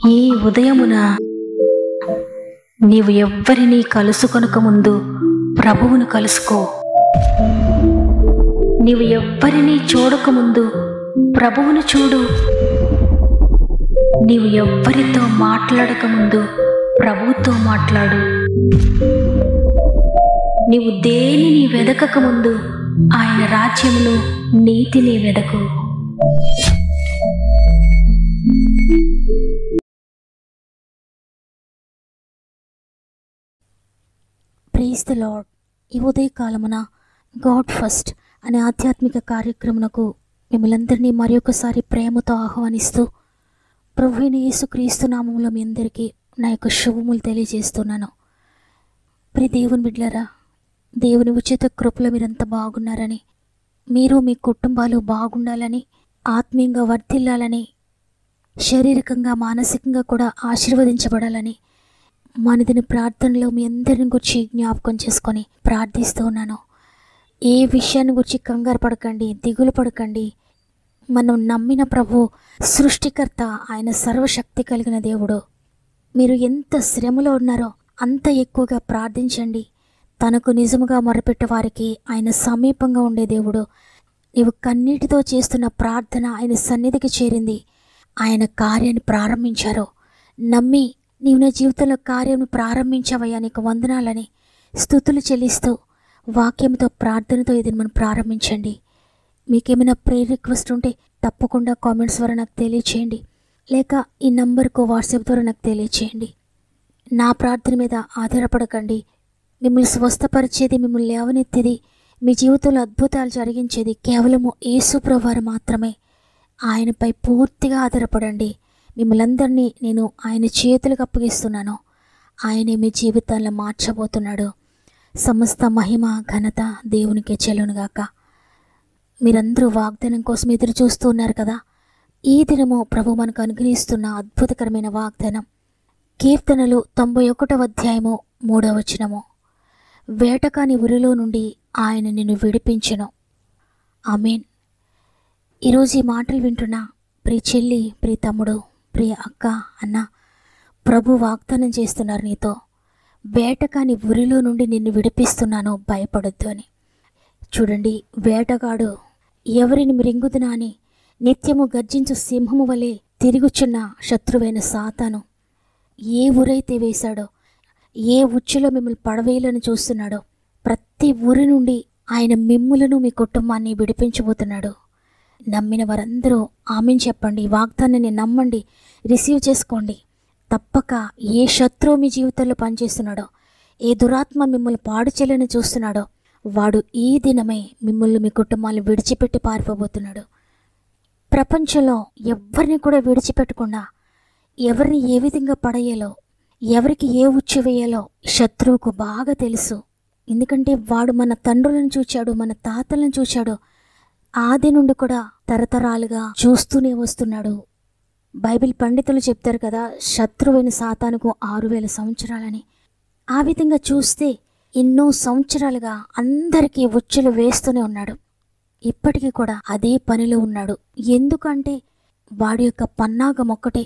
ఈ ఉదయమున నీవు ఎవ్వరినీ కలుసుకొనక ముందు ప్రభువును కలుసుకో. నీవు ఎవ్వరినీ చూడకముందు ప్రభువును చూడు. నీవు ఎవ్వరితో మాట్లాడకముందు ప్రభువుతో మాట్లాడు. నీవు దేనిని వెదకకముందు ఆయన రాజ్యమును నీతిని వెదకు. Praise the lord. ఈ ఉదయకాలమున గాడ్ ఫస్ట్ అనే ఆధ్యాత్మిక కార్యక్రమమునకు మిమ్మల్ందరినీ మరొకసారి ప్రేమతో ఆహ్వానిస్తూ ప్రభువైన యేసుక్రీస్తు నామములో మీ అందరికీ నా యొక్క శుభములు తెలియజేస్తున్నాను. ప్రియ దేవుని బిడ్డలారా, దేవుని ఉచిత కృపలో మీరంతా బాగున్నారని, మీరు మీ కుటుంబాలు బాగుండాలని, ఆత్మీయంగా వర్ధిల్లాలని, శారీరకంగా మానసికంగా కూడా ఆశీర్వదించబడాలని మనదిని ప్రార్థనలో మీ అందరిని గురించి జ్ఞాపకం చేసుకొని ప్రార్థిస్తూ ఉన్నాను. ఏ విషయాన్ని గురించి కంగారు పడకండి, దిగులు పడకండి. మనం నమ్మిన ప్రభు సృష్టికర్త, ఆయన సర్వశక్తి కలిగిన దేవుడు. మీరు ఎంత శ్రమలో ఉన్నారో అంత ఎక్కువగా ప్రార్థించండి. తనకు నిజముగా మొరపెట్టే వారికి ఆయన సమీపంగా ఉండే దేవుడు. నీవు కన్నీటితో చేస్తున్న ప్రార్థన ఆయన సన్నిధికి చేరింది. ఆయన కార్యాన్ని ప్రారంభించారు. నమ్మి నీవు నా జీవితంలో కార్యం ప్రారంభించావయ్యా, నీకు వందనాలని స్తుతులు చెల్లిస్తూ వాక్యంతో ప్రార్థనతో ఇది మనం ప్రారంభించండి. మీకేమైనా ప్రేయర్ రిక్వెస్ట్ ఉంటే తప్పకుండా కామెంట్స్ ద్వారా నాకు తెలియచేయండి, లేక ఈ నంబర్కు వాట్సాప్ ద్వారా నాకు తెలియచేయండి. నా ప్రార్థన మీద ఆధారపడకండి. మిమ్మల్ని స్వస్థపరిచేది, మిమ్మల్ని లేవనెత్తేది, మీ జీవితంలో అద్భుతాలు జరిగించేది కేవలము యేసు ప్రభువారు మాత్రమే. ఆయనపై పూర్తిగా ఆధారపడండి. మిమ్మల్ందరినీ నేను ఆయన చేతులకు అప్పగిస్తున్నాను. ఆయనే మీ జీవితాలను మార్చబోతున్నాడు. సమస్త మహిమ ఘనత దేవునికే చెల్లునుగాక. మీరందరూ వాగ్దానం కోసం ఎదురు చూస్తూ ఉన్నారు కదా. ఈ దినము ప్రభు మనకు అనుగ్రహిస్తున్న అద్భుతకరమైన వాగ్దానం కీర్తనలు 91వ అధ్యాయము 3వ వచనము. వేటకాని ఉరిలో నుండి ఆయన నిన్ను విడిపించెను. ఆమేన్. ఈరోజు ఈ మాటలు వింటున్న ప్రియ చెల్లి, ప్రియ తమ్ముడు, ప్రియ అక్క, అన్న, ప్రభు వాగ్దానం చేస్తున్నారు నీతో. వేటకాని ఉరిలో నుండి నిన్ను విడిపిస్తున్నాను, భయపడొద్దు అని. చూడండి, వేటగాడు ఎవరిని మృంగుదునా అని నిత్యము గర్జించు సింహము వలె తిరుగుచున్న శత్రువైన సాతాను ఏ ఊరైతే వేశాడో, ఏ ఉచ్చులో మిమ్మల్ని పడవేయాలని చూస్తున్నాడో, ప్రతి ఊరి నుండి ఆయన మిమ్ములను మీ కుటుంబాన్ని విడిపించబోతున్నాడు. నమ్మిన వారందరూ ఆమేన్ చెప్పండి. వాగ్దానాన్ని నమ్మండి, రిసీవ్ చేసుకోండి. తప్పక ఏ శత్రువు మీ జీవితంలో పనిచేస్తున్నాడో, ఏ దురాత్మ మిమ్మల్ని పాడు చేయాలని చూస్తున్నాడో, వాడు ఈ దినమే మిమ్మల్ని మీ కుటుంబాన్ని విడిచిపెట్టి పారిపోబోతున్నాడు. ప్రపంచంలో ఎవరిని కూడా విడిచిపెట్టకుండా ఎవరిని ఏ విధంగా పడేయాలో, ఎవరికి ఏ ఉచ్చు వేయాలో శత్రువుకు బాగా తెలుసు. ఎందుకంటే వాడు మన తండ్రులను చూచాడు, మన తాతలను చూచాడు. ఆది నుండి కూడా తరతరాలుగా చూస్తూనే వస్తున్నాడు. బైబిల్ పండితులు చెప్తారు కదా, శత్రువైన సాతానుకు 6000 సంవత్సరాలని. ఆ విధంగా చూస్తే ఎన్నో సంవత్సరాలుగా అందరికీ ఉచ్చులు వేస్తూనే ఉన్నాడు. ఇప్పటికీ కూడా అదే పనిలో ఉన్నాడు. ఎందుకంటే వాడి యొక్క పన్నాగం ఒక్కటే.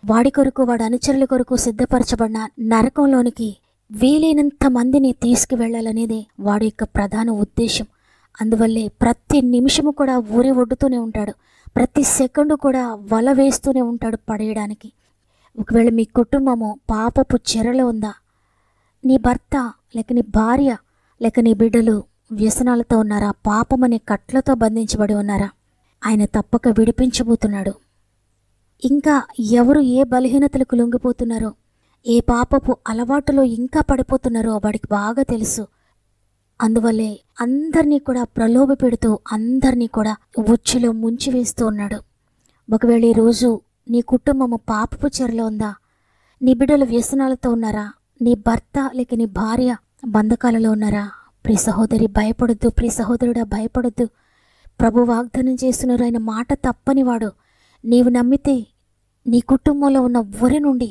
వాడి కొరకు, వాడి అనుచరుల కొరకు సిద్ధపరచబడిన నరకంలోనికి వీలైనంత మందిని తీసుకువెళ్లాలనేదే వాడి యొక్క ప్రధాన ఉద్దేశం. అందువల్లే ప్రతి నిమిషము కూడా ఊరి ఒడ్డుతూనే ఉంటాడు. ప్రతి సెకండు కూడా వల వేస్తూనే ఉంటాడు పడేయడానికి. ఒకవేళ మీ కుటుంబము పాపపు చెరలో ఉందా, నీ భర్త లేక నీ భార్య లేక నీ బిడ్డలు వ్యసనాలతో ఉన్నారా, పాపమనే కట్లతో బంధించబడి ఉన్నారా, ఆయన తప్పక విడిపించబోతున్నాడు. ఇంకా ఎవరు ఏ బలహీనతలకు లొంగిపోతున్నారో, ఏ పాపపు అలవాటులో ఇంకా పడిపోతున్నారో వాడికి బాగా తెలుసు. అందువల్లే అందరినీ కూడా ప్రలోభ పెడుతూ అందరినీ కూడా ఉచ్చులో ముంచివేస్తూ ఉన్నాడు. ఒకవేళ ఈరోజు నీ కుటుంబము పాపపు చెరలో ఉందా, నీ బిడ్డలు వ్యసనాలతో ఉన్నారా, నీ భర్త లేక నీ భార్య బంధకాలలో ఉన్నారా, ప్రియ సహోదరి భయపడొద్దు, ప్రియ సహోదరుడా భయపడొద్దు. ప్రభు వాగ్దానం చేస్తున్నారు. ఆయన మాట తప్పనివాడు. నీవు నమ్మితే నీ కుటుంబంలో ఉన్న ఉరి నుండి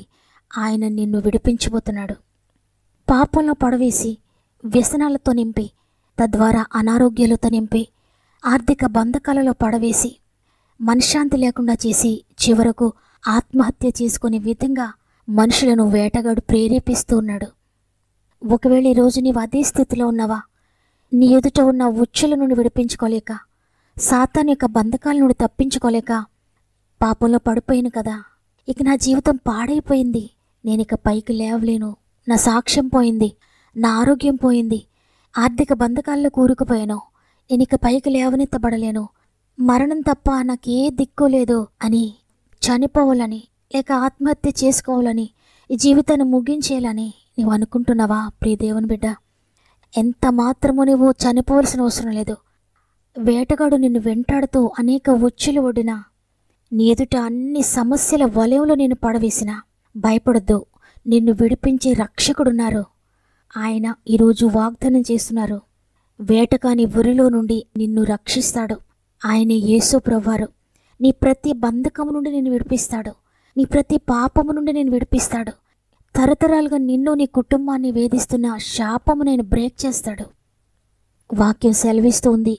ఆయన నిన్ను విడిపించబోతున్నాడు. పాపంలో పడవేసి వ్యసనాలతో నింపి, తద్వారా అనారోగ్యాలతో నింపి, ఆర్థిక బంధకాలలో పడవేసి, మనశ్శాంతి లేకుండా చేసి చివరకు ఆత్మహత్య చేసుకునే విధంగా మనుషులను వేటగాడు ప్రేరేపిస్తూ ఉన్నాడు. ఒకవేళ ఈరోజు నీవు అదే స్థితిలో ఉన్నావా? నీ ఎదుట ఉన్న ఉచ్చుల నుండి విడిపించుకోలేక, సాతాను యొక్క బంధకాల నుండి తప్పించుకోలేక పాపంలో పడిపోయాను కదా, ఇక నా జీవితం పాడైపోయింది, నేను ఇక పైకి లేవలేను, నా సాక్ష్యం పోయింది, నా ఆరోగ్యం పోయింది, ఆర్థిక బంధకాల్లో కూరుకుపోయాను, నేను ఇక పైకి లేవనెత్తబడలేను, మరణం తప్ప నాకే దిక్కు లేదు అని చనిపోవాలని లేక ఆత్మహత్య చేసుకోవాలని, ఈ జీవితాన్ని ముగించేయాలని నీవు అనుకుంటున్నావా? ప్రియ దేవుని బిడ్డ, ఎంత మాత్రము నువ్వు చనిపోవలసిన అవసరం లేదు. వేటగాడు నిన్ను వెంటాడుతూ అనేక ఉచ్చులు ఒడినా, నీ ఎదుట అన్ని సమస్యల వలయంలో నిన్ను పడవేసినా భయపడొద్దు. నిన్ను విడిపించే రక్షకుడున్నారు. ఆయన ఈరోజు వాగ్దానం చేస్తున్నారు. వేటకాని ఉరిలో నుండి నిన్ను రక్షిస్తాడు. ఆయనే యేసు ప్రభువారు. నీ ప్రతి బంధకము నుండి నిన్ను విడిపిస్తాడు. నీ ప్రతి పాపము నుండి నేను విడిపిస్తాడు. తరతరాలుగా నిన్ను నీ కుటుంబాన్ని వేధిస్తున్న శాపము నేను బ్రేక్ చేస్తాడు. వాక్యం సెలవిస్తూ ఉంది,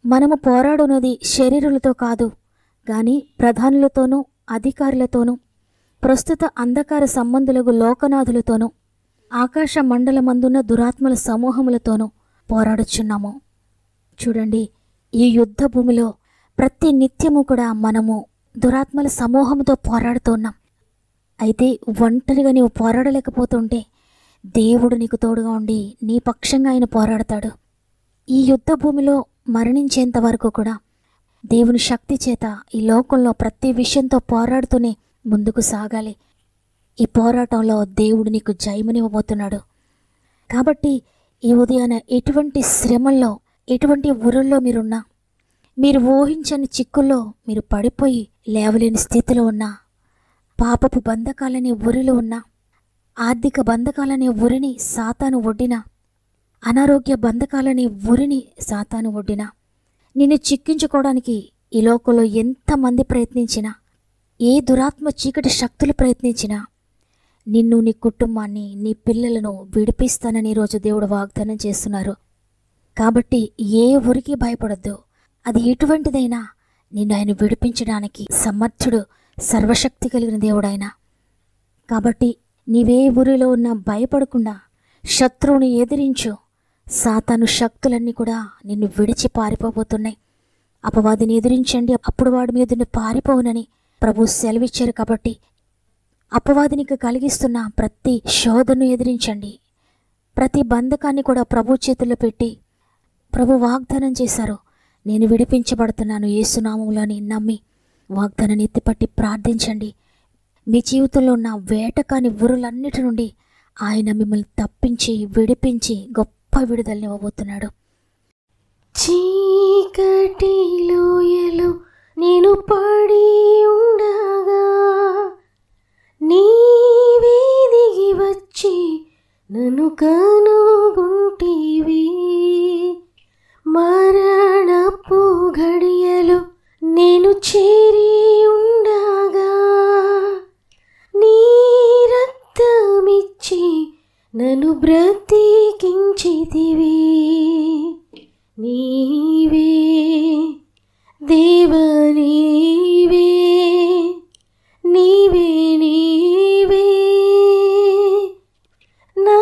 మనము పోరాడున్నది శరీరులతో కాదు, కానీ ప్రధానులతోనూ అధికారులతోనూ ప్రస్తుత అంధకార సంబంధులకు లోకనాథులతోనూ ఆకాశ మండలమందున్న దురాత్మల సమూహములతోనూ పోరాడుచున్నాము. చూడండి, ఈ యుద్ధ భూమిలో ప్రతి నిత్యము కూడా మనము దురాత్మల సమూహంతో పోరాడుతున్నాం. అయితే ఒంటరిగా నీవు పోరాడలేకపోతుంటే దేవుడు నీకు తోడుగా ఉండి నీ పక్షంగా ఆయన పోరాడతాడు. ఈ యుద్ధ భూమిలో మరణించేంత వరకు కూడా దేవుని శక్తి చేత ఈ లోకంలో ప్రతి విషయంతో పోరాడుతూనే ముందుకు సాగాలి. ఈ పోరాటంలో దేవుడు నీకు జయమునివ్వబోతున్నాడు. కాబట్టి ఈ ఉదయాన ఎటువంటి శ్రమల్లో, ఎటువంటి ఊరుల్లో మీరున్నా, మీరు ఊహించని చిక్కుల్లో మీరు పడిపోయి లేవలేని స్థితిలో ఉన్నా, పాపపు బంధకాలనే ఊరిలో ఉన్నా, ఆర్థిక బంధకాలనే ఊరిని సాతాను ఒడ్డినా, అనారోగ్య బంధకాలనే ఊరిని సాతాను ఒడ్డినా, నిన్ను చిక్కించుకోవడానికి ఈ లోకంలో ఎంతమంది ప్రయత్నించినా, ఏ దురాత్మ చీకటి శక్తులు ప్రయత్నించినా నిన్ను, నీ కుటుంబాన్ని, నీ పిల్లలను విడిపిస్తానని ఈరోజు దేవుడు వాగ్దానం చేస్తున్నారు. కాబట్టి ఏ ఊరికి భయపడద్దు. అది ఎటువంటిదైనా నిన్ను ఆయన విడిపించడానికి సమర్థుడు, సర్వశక్తి కలిగిన దేవుడైనా. కాబట్టి నీవే ఊరిలో ఉన్నా భయపడకుండా శత్రువుని ఎదిరించు. సాతాను శక్తులన్నీ కూడా నిన్ను విడిచి పారిపోబోతున్నాయి. అపవాదిని ఎదిరించండి, అప్పుడు వాడి మీద పారిపోవునని ప్రభు సెలవిచ్చారు. కాబట్టి అపవాదినికి కలిగిస్తున్న ప్రతి శోధను ఎదిరించండి. ప్రతి బంధకాన్ని కూడా ప్రభు చేతుల్లో పెట్టి ప్రభు వాగ్దానం చేశారు, నేను విడిపించబడుతున్నాను యేసునామములో అని నమ్మి వాగ్దానాన్ని ఎత్తిపట్టి ప్రార్థించండి. మీ జీవితంలో ఉన్న వేటకాని ఊరులన్నిటి నుండి ఆయన మిమ్మల్ని తప్పించి విడిపించి గొప్ప విడుదలనివ్వబోతున్నాడు. చీకటి లోయలో నేను పడి ఉండగా నీవే దిగి వచ్చి నన్ను కనుగొంటివి. మరణపు ఘడియలో నేను చేరి ఉండగా నీ రక్తమిచ్చి నన్ను బ్రతికించితివి. నీవే దేవా, నీవే నీవే నీవే నా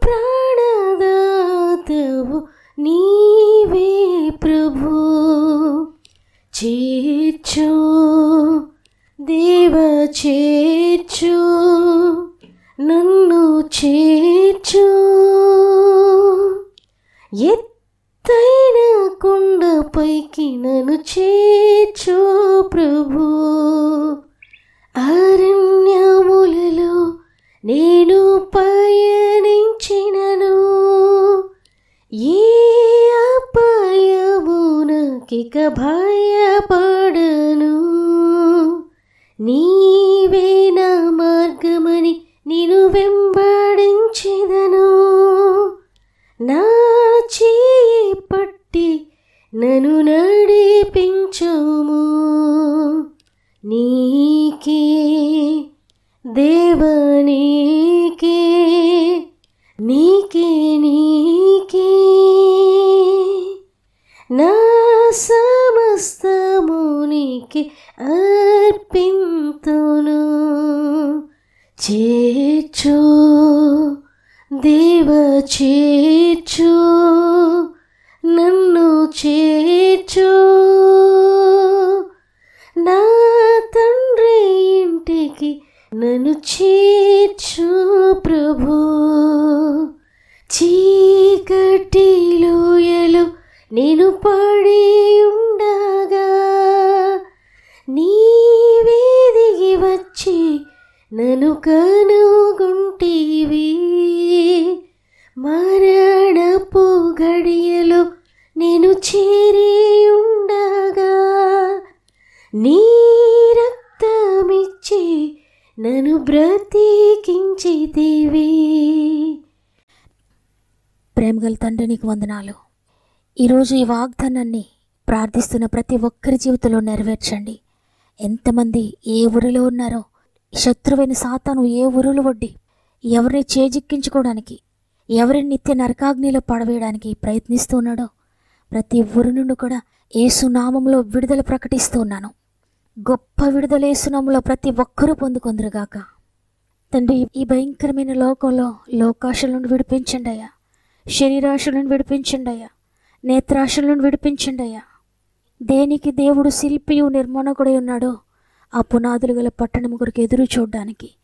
ప్రాణదాతవు, నీవే ప్రభు. చేర్చు దేవా, చేర్చు నన్ను చేర్చు. ఎత్తైన కొండపైకి నన్ను చేర్చు ప్రభు. అరణ్యములలో నేను పయనించినను ఏ అపాయమునకిక భయపడను. నీవే నా మార్గమని నేను వెంబడించెదను. నా చేయి పట్టి నన్ను నడిపించుము. నీకే దేవా, నీకే నీకే నీకే నా సమస్తము నీకే అర్పింతును. చేర్చు దేవ చేర్చు నన్ను చేర్చు నా తండ్రి ఇంటికి నన్ను చేర్చు ప్రభు. చీకటి లోయలో నేను పడి ఉండగా నీవేదిగి వచ్చి నన్ను కనుగొంటివి. మరణపు గడియలో నేను చేరి ఉండగా నీ రక్తమిచ్చి నన్ను బ్రతికించితివి. ప్రేమగల తండ్రి నీకు వందనాలు. ఈరోజు ఈ వాగ్దానాన్ని ప్రార్థిస్తున్న ప్రతి ఒక్కరి జీవితంలో నెరవేర్చండి. ఎంతమంది ఏ ఊరిలో ఉన్నారో, శత్రువైన సాతాను ఏ ఊరులు వడ్డి ఎవరిని చేజిక్కించుకోవడానికి, ఎవరిని నిత్య నరకాగ్నిలో పడవేయడానికి ప్రయత్నిస్తూ ఉన్నాడో ప్రతి ఊరి నుండి కూడా యేసు నామంలో విడుదల ప్రకటిస్తూ ఉన్నాను. గొప్ప విడుదల యేసు నామంలో ప్రతి ఒక్కరూ పొందుకొందరుగాక. తండ్రి, ఈ భయంకరమైన లోకంలో లోకాశల నుండి విడిపించండి అయ్యా. శరీరాశల నుండి విడిపించండి అయ్యా. నేత్రాశల నుండి విడిపించండి అయ్యా. దేనికి దేవుడు శిల్పియు నిర్మాణకుడై ఉన్నాడో ఆ పునాదులు గల పట్టణం కొరకు ఎదురు చూడడానికి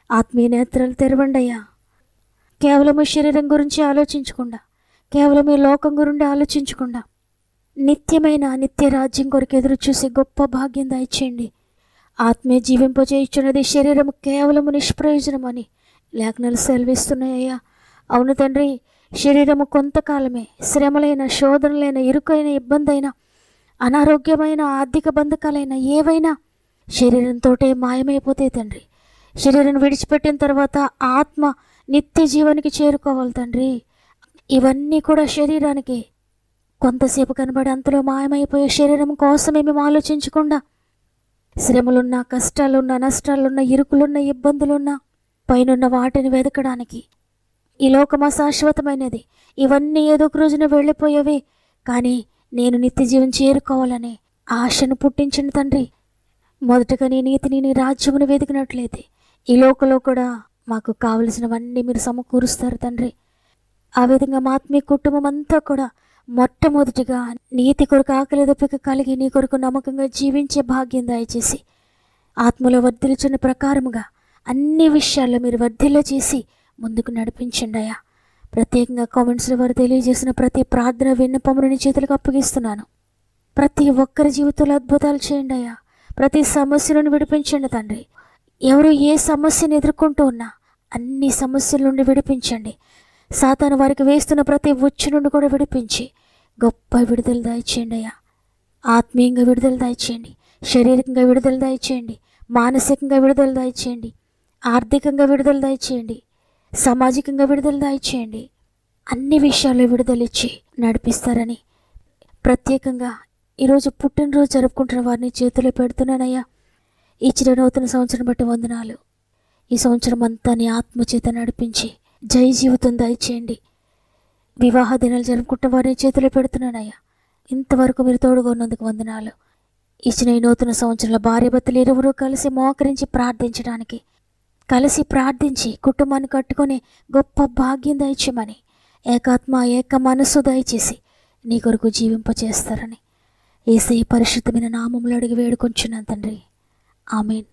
ఆత్మీయ నేత్రాలు తెరవండి అయ్యా. కేవలం శరీరం గురించి ఆలోచించకుండా, కేవలం ఈ లోకం గురించి ఆలోచించకుండా నిత్యమైన నిత్య రాజ్యం కొరకు ఎదురు చూసే గొప్ప భాగ్యం దయచేయండి. ఆత్మీయ జీవింపజేయుచున్నది శరీరం కేవలము నిష్ప్రయోజనమని లేఖనాలు సెలవిస్తున్నాయ్యా. అవును తండ్రి, శరీరము కొంతకాలమే. శ్రమలైన, శోధనలైన, ఇరుకైన, ఇబ్బంది అయిన, అనారోగ్యమైన, ఆర్థిక బంధకాలైన ఏవైనా శరీరంతోటే మాయమైపోతే తండ్రి. శరీరం విడిచిపెట్టిన తర్వాత ఆత్మ నిత్య జీవానికి చేరుకోవాలి తండ్రి. ఇవన్నీ కూడా శరీరానికి కొంతసేపు కనబడి అంతలో మాయమైపోయే శరీరం కోసమే మేము ఆలోచించకుండా శ్రమలున్నా, కష్టాలున్నా, నష్టాలున్నా, ఇరుకులున్నా, ఇబ్బందులున్నా పైనున్న వాటిని వెతకడానికి. ఈ లోకం అశాశ్వతమైనది. ఇవన్నీ ఏదో ఒక రోజున వెళ్ళిపోయేవి. కానీ నేను నిత్య జీవం చేరుకోవాలని ఆశను పుట్టించిన తండ్రి. మొదటగా నీ నీతిని, నీ రాజ్యమును వెతికినట్లయితే ఈ లోకంలో కూడా మాకు కావలసినవన్నీ మీరు సమకూరుస్తారు తండ్రి. ఆ విధంగా మా ఆత్మీయ కుటుంబం అంతా కూడా మొట్టమొదటిగా నీతి కొరకు ఆకలి దప్పిక కలిగి నీ కొరకు నమ్మకంగా జీవించే భాగ్యం దయచేసి ఆత్మలో వర్ధిల్చున్న ప్రకారముగా అన్ని విషయాల్లో మీరు వర్ధిల్ల చేసి ముందుకు నడిపించండి అయ్యా. ప్రత్యేకంగా కామెంట్స్లో వారు తెలియజేసిన ప్రతి ప్రార్థన విన్నపమును నీ చేతులకు అప్పగిస్తున్నాను. ప్రతి ఒక్కరి జీవితంలో అద్భుతాలు చేయండి అయ్యా. ప్రతి సమస్యలను విడిపించండి తండ్రి. ఎవరు ఏ సమస్యను ఎదుర్కొంటూ ఉన్నా అన్ని సమస్యల నుండి విడిపించండి. సాతాను వారికి వేస్తున్న ప్రతి ఉచ్చు నుండి కూడా విడిపించి గొప్ప విడుదల దయచేయండి అయ్యా. ఆత్మీయంగా విడుదల దయచేయండి, శారీరకంగా విడుదల దయచేయండి, మానసికంగా విడుదల దయచేయండి, ఆర్థికంగా విడుదల దయచేయండి, సామాజికంగా విడుదల దయచేయండి. అన్ని విషయాల్లో విడుదలిచ్చి నడిపిస్తారని ప్రత్యేకంగా ఈరోజు పుట్టినరోజు జరుపుకుంటున్న వారిని చేతిలో పెడుతున్నానయ్యా. ఇచ్చిన నూతన సంవత్సరం బట్టి వందనాలు. ఈ సంవత్సరం అంతా నీ ఆత్మచేత నడిపించి జై జీవితం దయచేయండి. వివాహ దినాలు జరుపుకుంటున్న వారిని చేతిలో పెడుతున్నానయ్యా. ఇంతవరకు మీరు తోడుగా ఉన్నందుకు వందనాలు. ఇచ్చిన ఈ నూతన సంవత్సరంలో భార్యాభర్తలు ఇరువురు కలిసి మోకరించి ప్రార్థించడానికి, కలిసి ప్రార్థించి కుటుంబాన్ని కట్టుకొని గొప్ప భాగ్యం దయచేయమని, ఏకాత్మ ఏక మనస్సు దయచేసి నీ కొరకు జీవింపచేస్తారని యేసయ్య పరిశుద్ధమైన నామములో అడిగి వేడుకొంచున్నాను తండ్రి. ఆమేన్.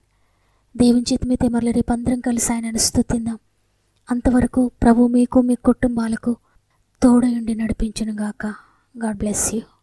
దేవుని చేతి మీద మరల రేపు అందరం కలిసి ఆయనను స్తుతిద్దాం. అంతవరకు ప్రభు మీకు, మీ కుటుంబాలకు తోడయుండి నడిపించునుగాక. God bless you.